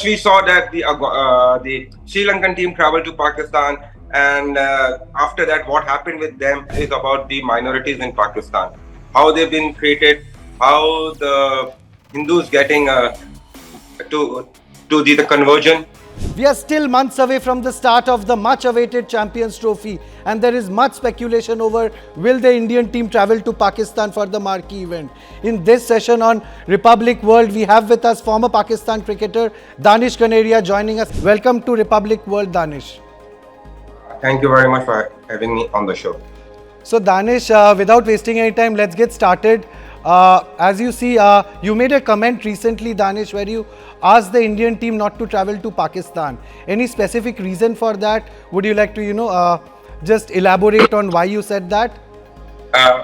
First, we saw that the Sri Lankan team traveled to Pakistan, and after that, what happened with them is about the minorities in Pakistan, how they've been treated, how the Hindus getting to the conversion. We are still months away from the start of the much-awaited Champions Trophy, and there is much speculation over will the Indian team travel to Pakistan for the marquee event. In this session on Republic World, we have with us former Pakistan cricketer Danish Kaneria joining us. Welcome to Republic World, Danish. Thank you very much for having me on the show. So Danish, without wasting any time, let's get started. As you see, you made a comment recently, Danish, where you asked the Indian team not to travel to Pakistan. Any specific reason for that? Would you like to, just elaborate on why you said that?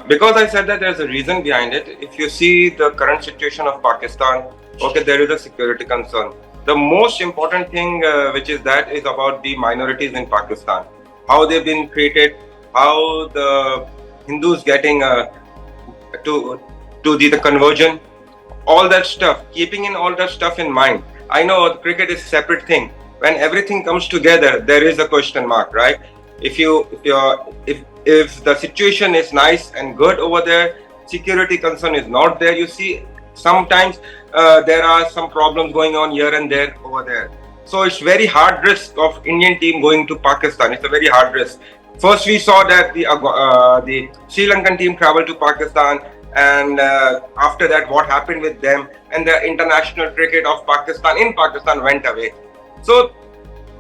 Because I said that there's a reason behind it. If you see the current situation of Pakistan, okay, there is a security concern. The most important thing which is about the minorities in Pakistan, how they've been treated, how the Hindus getting to the conversion, all that stuff, keeping in all that stuff in mind. I know cricket is a separate thing. When everything comes together, there is a question mark, right? If the situation is nice and good over there, security concern is not there. You see, sometimes there are some problems going on here and there over there. So it's very hard risk of Indian team going to Pakistan. It's a very hard risk. First, we saw that the Sri Lankan team traveled to Pakistan, and after that, what happened with them, and the international cricket of Pakistan went away. So,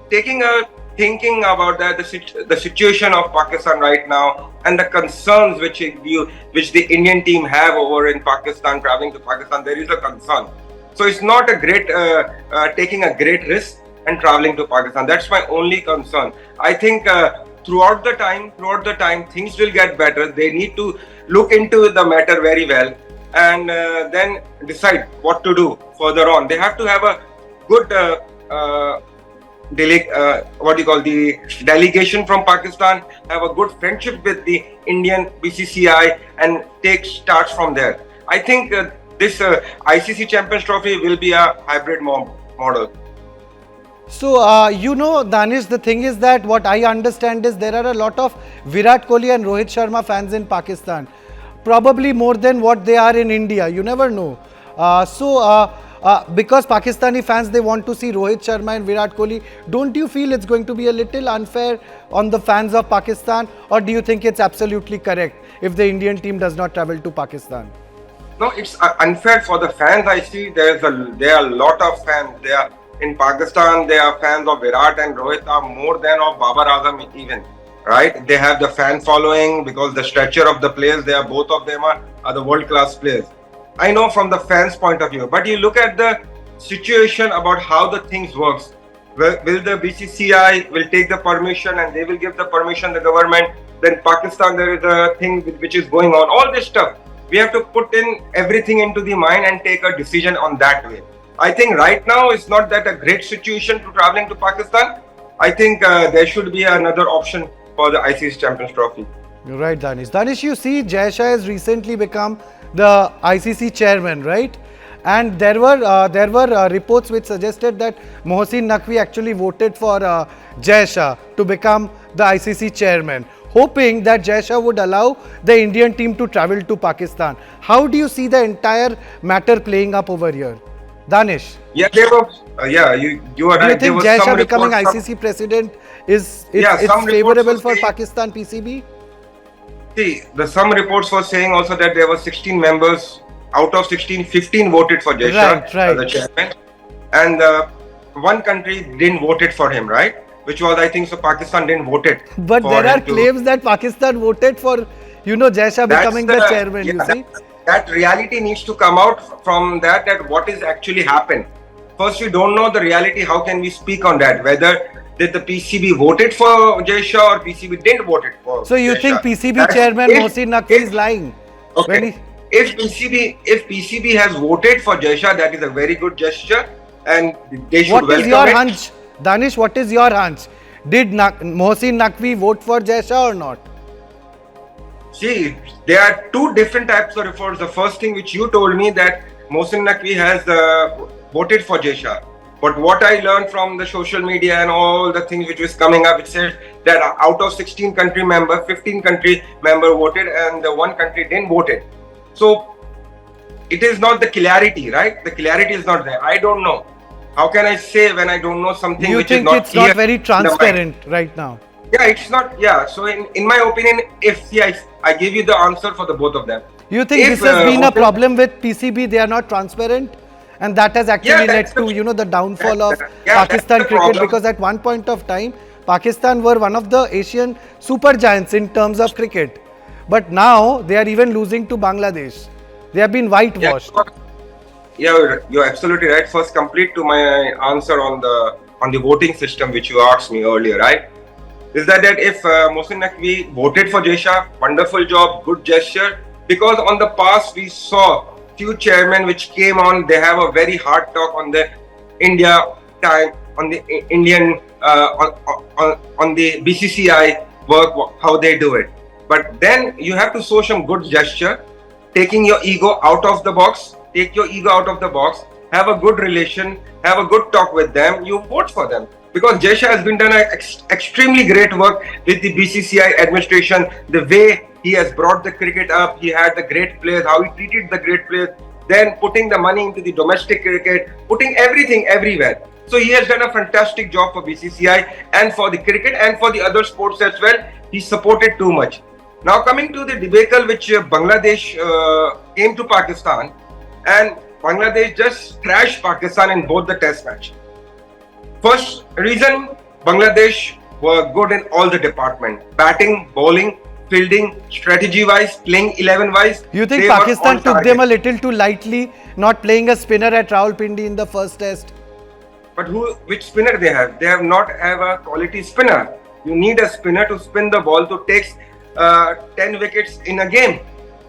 thinking about that, the situation of Pakistan right now, and the concerns which the Indian team have over in Pakistan, traveling to Pakistan, there is a concern. So it's not a great taking a great risk and traveling to Pakistan. That's my only concern. I think throughout the time, things will get better. They need to look into the matter very well, and then decide what to do further on. They have to have a good the delegation from Pakistan, have a good friendship with the Indian BCCI, and starts from there. I think this ICC Champions Trophy will be a hybrid model. So, Danish, the thing is that what I understand is there are a lot of Virat Kohli and Rohit Sharma fans in Pakistan. Probably more than what they are in India. You never know. Because Pakistani fans, they want to see Rohit Sharma and Virat Kohli. Don't you feel it's going to be a little unfair on the fans of Pakistan? Or do you think it's absolutely correct if the Indian team does not travel to Pakistan? No, it's unfair for the fans. I see there are a lot of fans. In Pakistan, they are fans of Virat and Rohit are more than of Babar Azam even, right? They have the fan following because the stature of the players, both of them are the world-class players. I know from the fans' point of view, but you look at the situation about how the things works. Will the BCCI will take the permission and they will give the permission, the government? Then Pakistan, there is a thing which is going on. All this stuff, we have to put in everything into the mind and take a decision on that way. I think right now it's not that a great situation to traveling to Pakistan. I think there should be another option for the ICC Champions Trophy. You're right, Danish. Danish, you see, Jai Shah has recently become the ICC chairman, right? And there were reports which suggested that Mohsin Naqvi actually voted for Jai Shah to become the ICC chairman, hoping that Jai Shah would allow the Indian team to travel to Pakistan. How do you see the entire matter playing up over here? Danish. Yeah, you are right. Do you think Jai Shah becoming ICC president is favorable for Pakistan PCB? See, some reports were saying also that there were 16 members. Out of 16, 15 voted for Jai Shah as the chairman. And one country didn't vote it for him, right? Which was, I think, so Pakistan didn't vote it. But there are claims that Pakistan voted for, Jai Shah becoming the chairman, you see. That reality needs to come out from that what is actually happened. First, we don't know the reality. How can we speak on that? Whether did the PCB voted for Jai Shah or PCB didn't vote it for So you Jai think Shah. PCB chairman Mohsin Naqvi is lying? Okay. If PCB has voted for Jai Shah, that is a very good gesture and they should welcome it. What is your hunch? Danish, what is your hunch? Did Mohsin Naqvi vote for Jai Shah or not? See, there are two different types of reports. The first thing which you told me that Mohsin Naqvi has voted for Jai Shah. But what I learned from the social media and all the things which was coming up, it said that out of 16 country member, 15 country member voted and the one country didn't vote it. So it is not the clarity, right? The clarity is not there. I don't know. How can I say when I don't know something You which is think not it's clear not very in the mind? transparent right now? Yeah, it's not. Yeah. So in my opinion, if see, I give you the answer for the both of them. You think If, this has been a Muslim- problem with PCB? They are not transparent, and that has actually led that's to the- the downfall of that's the Pakistan cricket. problem. Because at one point of time, Pakistan were one of the Asian super giants in terms of cricket, but now they are even losing to Bangladesh. They have been whitewashed. Yeah, you're absolutely right. First, complete to my answer on the voting system which you asked me earlier, right? Is that if Mohsin Naqvi voted for Jesha, wonderful job, good gesture. Because on the past we saw few chairmen which came on, they have a very hard talk on the India time, on the Indian, on the BCCI work, how they do it. But then you have to show some good gesture, taking your ego out of the box, take your ego out of the box, have a good relation, have a good talk with them, you vote for them. Because Jesha has been done extremely great work with the BCCI administration, the way he has brought the cricket up, he had the great players, how he treated the great players, then putting the money into the domestic cricket, putting everything everywhere. So he has done a fantastic job for BCCI and for the cricket and for the other sports as well. He supported too much. Now coming to the debacle which Bangladesh came to Pakistan, and Bangladesh just thrashed Pakistan in both the test match. First reason, Bangladesh were good in all the department, batting, bowling, fielding, strategy-wise, playing 11-wise. You think Pakistan took them a little too lightly, not playing a spinner at Rawalpindi in the first test? But which spinner they have? They have not have a quality spinner. You need a spinner to spin the ball to take 10 wickets in a game.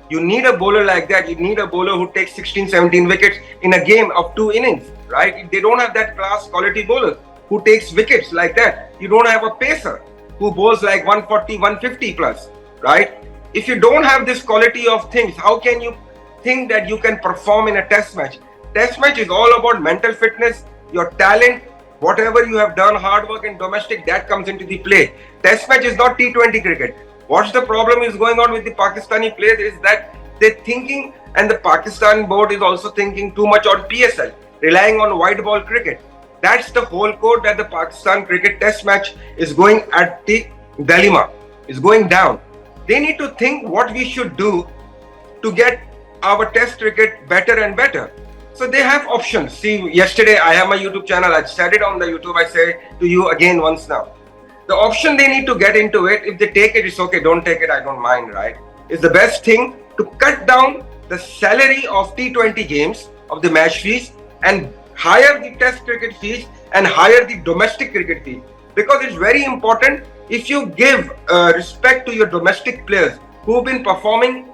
You need a bowler like that. You need a bowler who takes 16, 17 wickets in a game of 2 innings, right? They don't have that class quality bowler who takes wickets like that. You don't have a pacer who bowls like 140, 150 plus, right? If you don't have this quality of things, how can you think that you can perform in a test match? Test match is all about mental fitness, your talent, whatever you have done, hard work in domestic, that comes into the play. Test match is not T20 cricket. What's the problem is going on with the Pakistani players is that they're thinking, and the Pakistan board is also thinking too much on PSL, relying on white ball cricket. That's the whole code that the Pakistan cricket test match is going at the dilemma, is going down. They need to think what we should do to get our test cricket better and better. So they have options. See, yesterday I have my YouTube channel. I said it on the YouTube. I say to you again once now. The option they need to get into it, if they take it, it's okay. Don't take it, I don't mind, right? It's the best thing to cut down the salary of T20 games, of the match fees, and hire the test cricket fees and hire the domestic cricket fees. Because it's very important, if you give respect to your domestic players who've been performing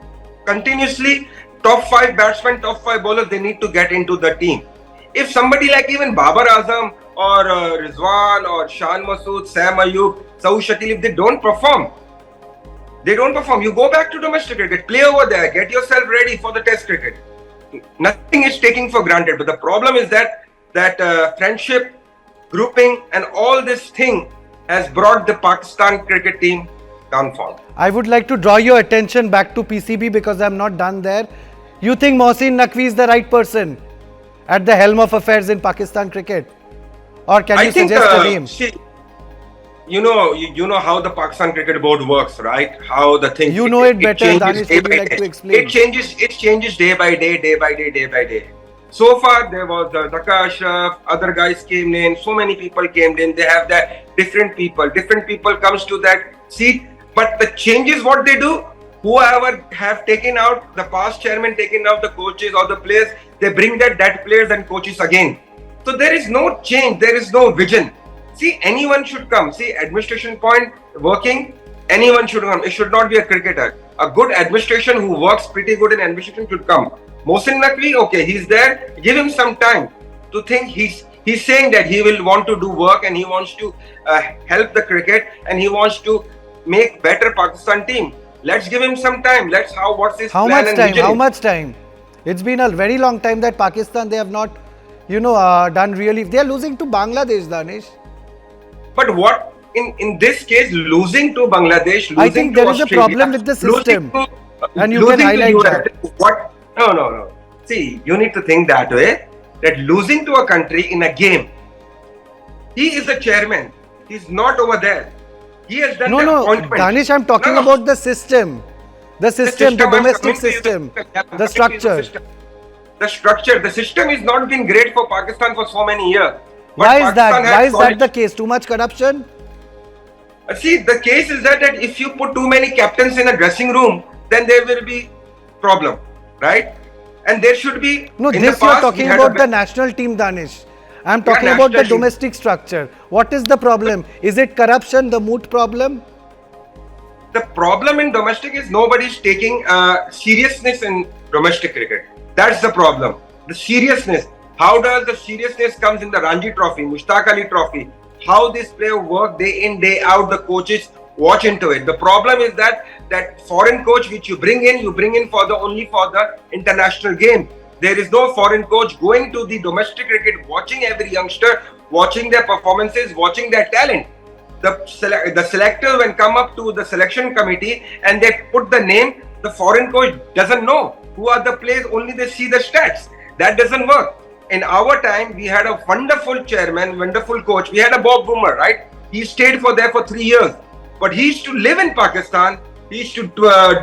continuously, top 5 batsmen, top 5 bowlers, they need to get into the team. If somebody like even Babar Azam or Rizwan or Shan Masood, Sam Ayub, Saud Shakil, if they don't perform, you go back to domestic cricket, play over there, get yourself ready for the test cricket. Nothing is taken for granted, but the problem is that friendship, grouping and all this thing has brought the Pakistan cricket team downfall. I would like to draw your attention back to PCB because I'm not done there. You think Mohsin Naqvi is the right person at the helm of affairs in Pakistan cricket? Or can you suggest a name? See, you know how the Pakistan Cricket Board works, right? How the thing. You know it better, Danish. Would you like to explain? It changes day by day. So far, there was Zaka Ashraf, other guys came in, so many people came in. They have that different people comes to that seat. But the changes, what they do, whoever have taken out the past chairman, taken out the coaches or the players, they bring that players and coaches again. So there is no change, there is no vision. See, anyone should come. See, administration point working, anyone should come. It should not be a cricketer. A good administration who works pretty good in administration should come. Mohsin Naqvi, okay, he's there. Give him some time to think. He's saying that he will want to do work and he wants to help the cricket and he wants to make better Pakistan team. Let's give him some time. What's his plan and vision? How much time? It's been a very long time that Pakistan, they have not done really. They are losing to Bangladesh, Danish. But what in this case, losing to Bangladesh, losing I think to there is a Australia, problem with the system, losing and you losing can to highlight US, that. what? No, no, no. See, you need to think that way. That losing to a country in a game, he is the chairman. He's not over there. He has done No, the no, appointment. Danish, I'm talking No, no. about the system. The system, the I'm domestic coming to you, system, I'm the coming to you, structure. The structure, the system is not been great for Pakistan for so many years. But Why is that? Pakistan has Why is that solid- the case? Too much corruption? See, the case is that if you put too many captains in a dressing room, then there will be problem, right? And there should be. No, in this the you're past, we talking had about a- the national team, Danish. I'm talking about the national team. domestic structure. What is the problem? Is it corruption, the moot problem? The problem in domestic is nobody's taking seriousness in domestic cricket. That's the problem. The seriousness. How does the seriousness comes in the Ranji Trophy, Mushtaq Ali Trophy? How this player work day in, day out, the coaches watch into it. The problem is that foreign coach which you bring in for the only for the international game. There is no foreign coach going to the domestic cricket, watching every youngster, watching their performances, watching their talent. The selectors when come up to the selection committee and they put the name, the foreign coach doesn't know who are the players, only they see the stats. That doesn't work. In our time, we had a wonderful chairman, wonderful coach. We had a Bob Boomer, right? He stayed there for 3 years. But he used to live in Pakistan. He used to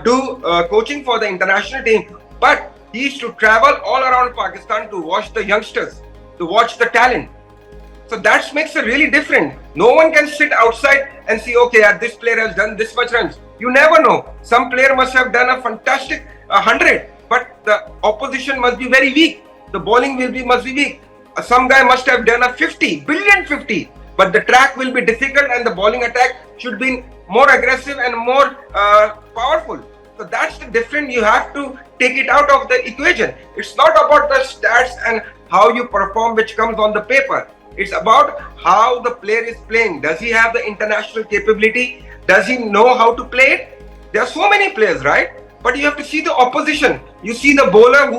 do coaching for the international team. But he used to travel all around Pakistan to watch the youngsters, to watch the talent. So that makes it really different. No one can sit outside and see, okay, this player has done this much runs. You never know. Some player must have done a fantastic 100, but the opposition must be very weak. The bowling must be weak. Some guy must have done a 50, brilliant 50, but the track will be difficult and the bowling attack should be more aggressive and more powerful. So that's the difference. You have to take it out of the equation. It's not about the stats and how you perform, which comes on the paper. It's about how the player is playing. Does he have the international capability? Does he know how to play it? There are so many players, right? But you have to see the opposition. You see the bowler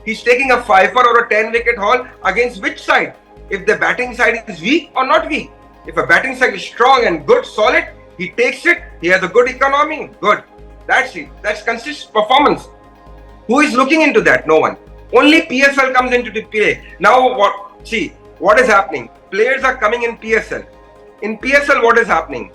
he's taking a 5 or a 10 wicket haul against which side? If the batting side is weak or not weak. If a batting side is strong and good, solid, he takes it. He has a good economy. Good. That's it. That's consistent performance. Who is looking into that? No one. Only PSL comes into the play. Now what is happening? Players are coming in PSL. In PSL, what is happening?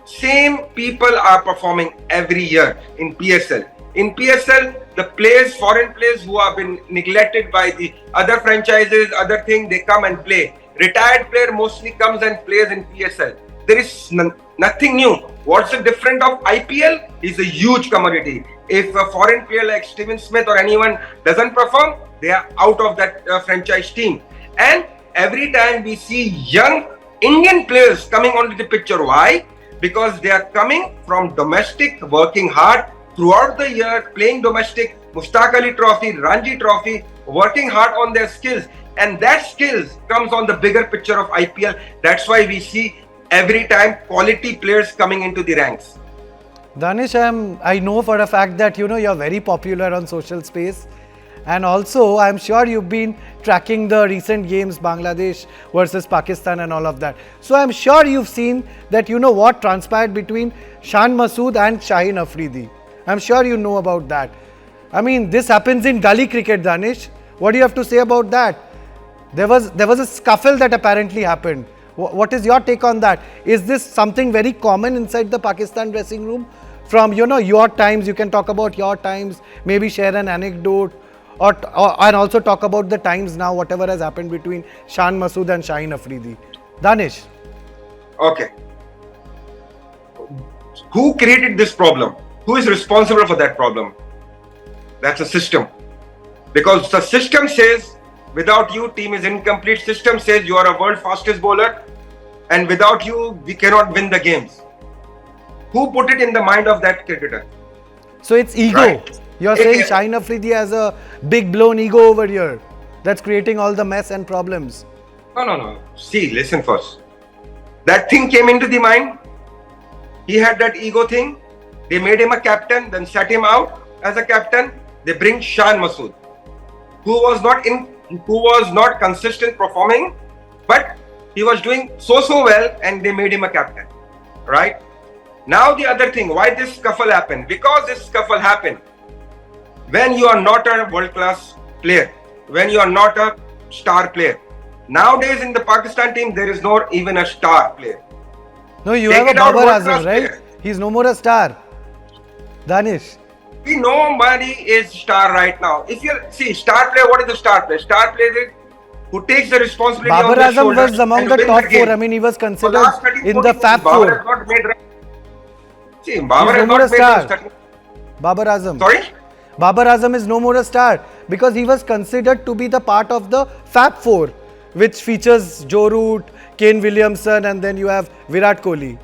Same people are performing every year in PSL. In PSL, the players, foreign players who have been neglected by the other franchises, other thing, they come and play. Retired player mostly comes and plays in PSL. There is nothing new. What's the difference of IPL? Is a huge commodity. If a foreign player like Steven Smith or anyone doesn't perform, they are out of that franchise team. And every time we see young Indian players coming onto the picture. Why? Because they are coming from domestic, working hard throughout the year, playing domestic, Mushtaq Ali Trophy, Ranji Trophy, working hard on their skills. And that skills comes on the bigger picture of IPL. That's why we see every time quality players coming into the ranks. Danish, I know for a fact that you're very popular on social space. And also, I'm sure you've been tracking the recent games, Bangladesh versus Pakistan and all of that. So I'm sure you've seen that what transpired between Shan Masood and Shaheen Afridi. I'm sure you know about that. I mean, this happens in gully cricket, Danish. What do you have to say about that? There was a scuffle that apparently happened. What is your take on that? Is this something very common inside the Pakistan dressing room? From your times, you can talk about your times, maybe share an anecdote. And also talk about the times now, whatever has happened between Shan Masood and Shaheen Afridi. Danish. Okay. Who created this problem? Who is responsible for that problem? That's a system. Because the system says, without you, team is incomplete. System says you are a world fastest bowler. And without you, we cannot win the games. Who put it in the mind of that cricketer? So it's ego. Right. You're saying Shaheen Afridi has a big blown ego over here that's creating all the mess and problems. No. See, listen first. That thing came into the mind. He had that ego thing. They made him a captain, then set him out as a captain. They bring Shan Masood, who was who was not consistent performing, but he was doing so well, and they made him a captain, right? Now the other thing, why this scuffle happened? Because this scuffle happened when you are not a world-class player, when you are not a star player. Nowadays in the Pakistan team, there is not even a star player. No, you Take have a it out, Babar world-class Azam, right? player. He's no more a star. Danish. We know Mari is star right now. If you see star player, what is a star player? Star player is who takes the responsibility Babar on their Azam shoulders was among and the wins top game. four. I mean, he was For considered last 30, in 40 the Fab Babar has Four. not made. See, Babar He's has no more not a star. made those 30. Babar Azam. Sorry? Babar Azam is no more a star because he was considered to be the part of the Fab Four, which features Joe Root, Kane Williamson, and then you have Virat Kohli.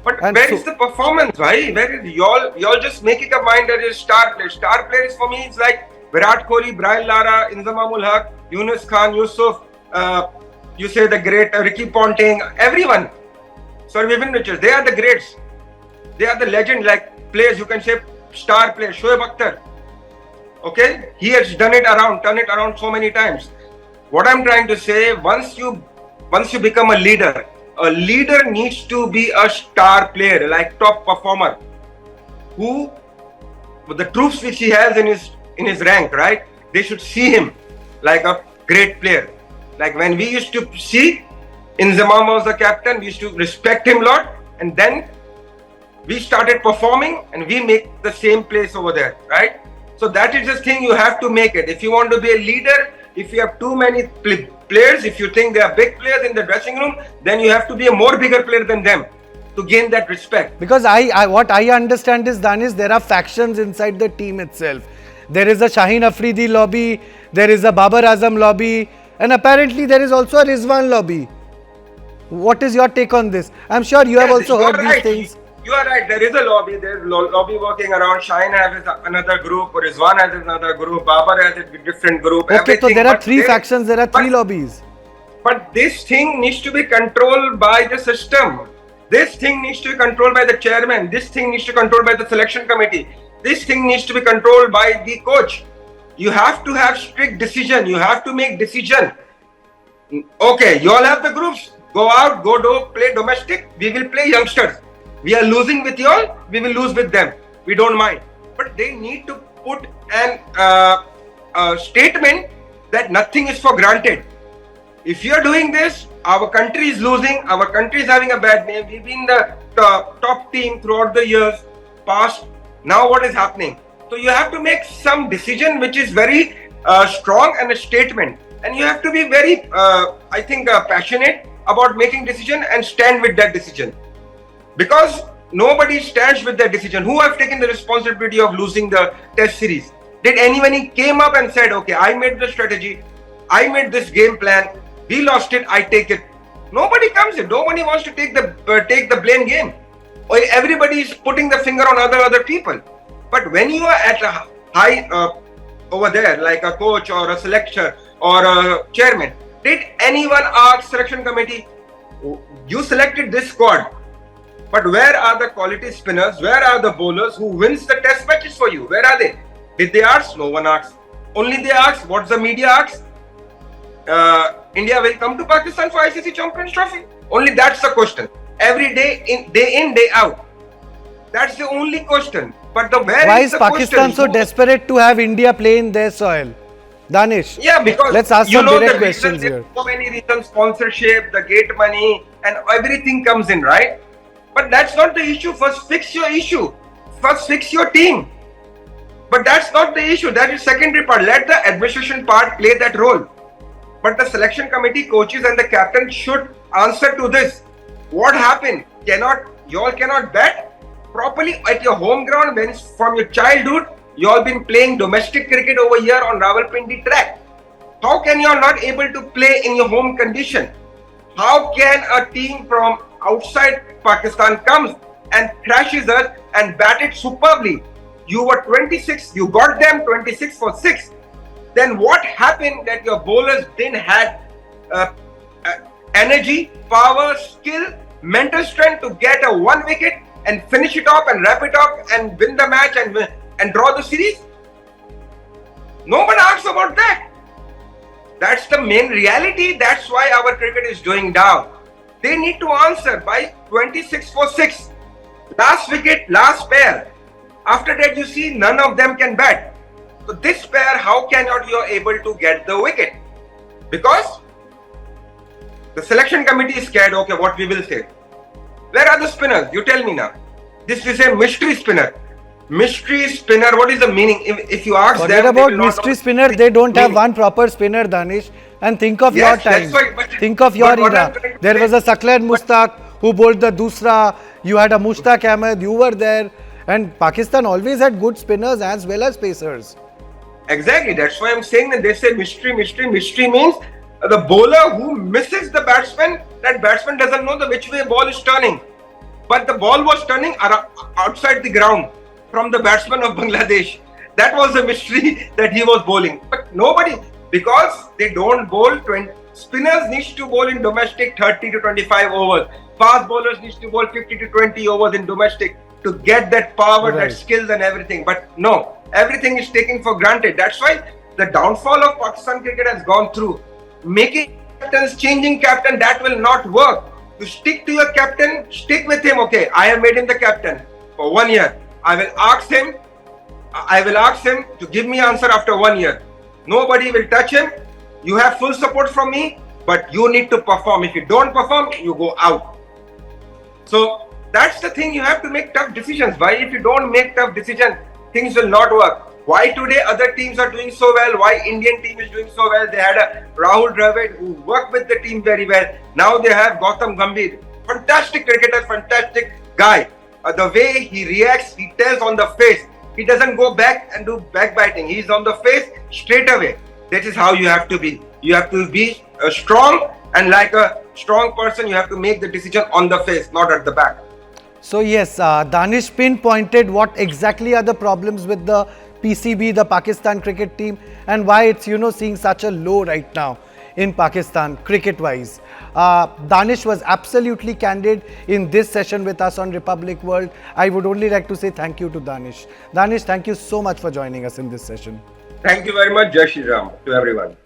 But And where so- is the performance? Why? Where is y'all just making a mind that is star player. Star players for me is like Virat Kohli, Brian Lara, Inzamamul Haq, Yunus Khan, Yusuf, you say the great Ricky Ponting, everyone. Sorry, Vivin Richards, they are the greats. They are the legend, like players, you can say star players, Shoaib Akhtar. Okay? He has turned it around so many times. What I'm trying to say, once you become a leader needs to be a star player, like top performer, who with the troops which he has in his rank, right? They should see him like a great player. Like when we used to see Inzamam was the captain, we used to respect him a lot, and then we started performing and we make the same place over there, right? So that is the thing, you have to make it. If you want to be a leader, if you have too many players, if you think they are big players in the dressing room, then you have to be a more bigger player than them to gain that respect. Because what I understand is, Danish, there are factions inside the team itself. There is a Shaheen Afridi lobby, there is a Babar Azam lobby, and apparently there is also a Rizwan lobby. What is your take on this? I'm sure you have Yes, also you heard are these right. things. You are right. There is a lobby. There is lobby working around. Shaheen has another group. Rizwan has another group. Babar has a different group. Okay, so everything. there are But three factions, there are three lobbies. But this thing needs to be controlled by the system. This thing needs to be controlled by the chairman. This thing needs to be controlled by the selection committee. This thing needs to be controlled by the coach. You have to have strict decision. You have to make decision. Okay, you all have the groups. Go out, play domestic. We will play youngsters. We are losing with you all. We will lose with them. We don't mind. But they need to put a statement that nothing is for granted. If you are doing this, our country is losing. Our country is having a bad name. We've been the top team throughout the years past. Now what is happening? So you have to make some decision which is very strong and a statement. And you have to be very, I think, passionate about making decision and stand with that decision. Because nobody stands with that decision. Who have taken the responsibility of losing the test series? Did anyone came up and said, okay, I made the strategy, I made this game plan, we lost it, I take it. Nobody comes in. Nobody wants to take the blame game. Or everybody is putting the finger on other people. But when you are at a high over there, like a coach or a selector or a chairman, did anyone ask selection committee, you selected this squad, but where are the quality spinners? Where are the bowlers who wins the test matches for you? Where are they? Did they ask? No one asked. Only they asked. What's the media asked? India will come to Pakistan for ICC Champions Trophy. Only that's the question. Every day, day in, day out. That's the only question. But why is the Pakistan so desperate to have India play in their soil? Danish. Yeah, because let's ask some direct questions here. So many reasons: sponsorship, the gate money, and everything comes in, right? But that's not the issue. First, fix your issue. First, fix your team. But that's not the issue. That is secondary part. Let the administration part play that role. But the selection committee, coaches, and the captain should answer to this. What happened? You all cannot bat properly at your home ground when from your childhood you all been playing domestic cricket over here on Rawalpindi track. How can you all not able to play in your home condition? How can a team from outside Pakistan comes and thrashes us and bat it superbly? You were 26, you got them 26 for 6. Then what happened that your bowlers didn't have energy, power, skill, mental strength to get a 1 wicket and finish it off and wrap it up and win the match and draw the series? No one asks about that. That's the main reality. That's why our cricket is going down. They need to answer by 26 for 6. Last wicket, last pair. After that, you see none of them can bat. So this pair, how cannot you are able to get the wicket? Because the selection committee is scared. Okay, what we will say? Where are the spinners? You tell me now. This is a mystery spinner. Mystery spinner. What is the meaning? If you ask Forget them, about mystery spinner. They don't have one proper spinner, Danish. And think of your time. Think of your era. There was a Saklan Mushtaq who bowled the Dusra. You had a Mushtaq Ahmed. You were there. And Pakistan always had good spinners as well as pacers. Exactly. That's why I'm saying that they say mystery. Mystery means the bowler who misses the batsman, that batsman doesn't know which way ball is turning. But the ball was turning outside the ground from the batsman of Bangladesh. That was a mystery that he was bowling. But nobody, because they don't bowl 20. Spinners need to bowl in domestic 30 to 25 overs. Fast bowlers need to bowl 50 to 20 overs in domestic to get that power, that skills and everything. But no, everything is taken for granted. That's why the downfall of Pakistan cricket has gone through. Making captains, changing captain, that will not work. You stick to your captain, stick with him. Okay, I have made him the captain for 1 year. I will ask him to give me answer after 1 year. Nobody will touch him. You have full support from me, but you need to perform. If you don't perform, you go out. So that's the thing. You have to make tough decisions. Why? If you don't make tough decisions, things will not work. Why today other teams are doing so well? Why Indian team is doing so well? They had a Rahul Dravid who worked with the team very well. Now they have Gautam Gambhir. Fantastic cricketer, fantastic guy. The way he reacts, he tells on the face. He doesn't go back and do backbiting. He's on the face straight away. That is how you have to be. You have to be strong, and like a strong person, you have to make the decision on the face, not at the back. So yes, Danish pinpointed what exactly are the problems with the PCB, the Pakistan cricket team, and why it's seeing such a low right now in Pakistan cricket-wise. Danish was absolutely candid in this session with us on Republic World. I would only like to say thank you to Danish. Danish, thank you so much for joining us in this session. Thank you very much. Jai Shri Ram to everyone.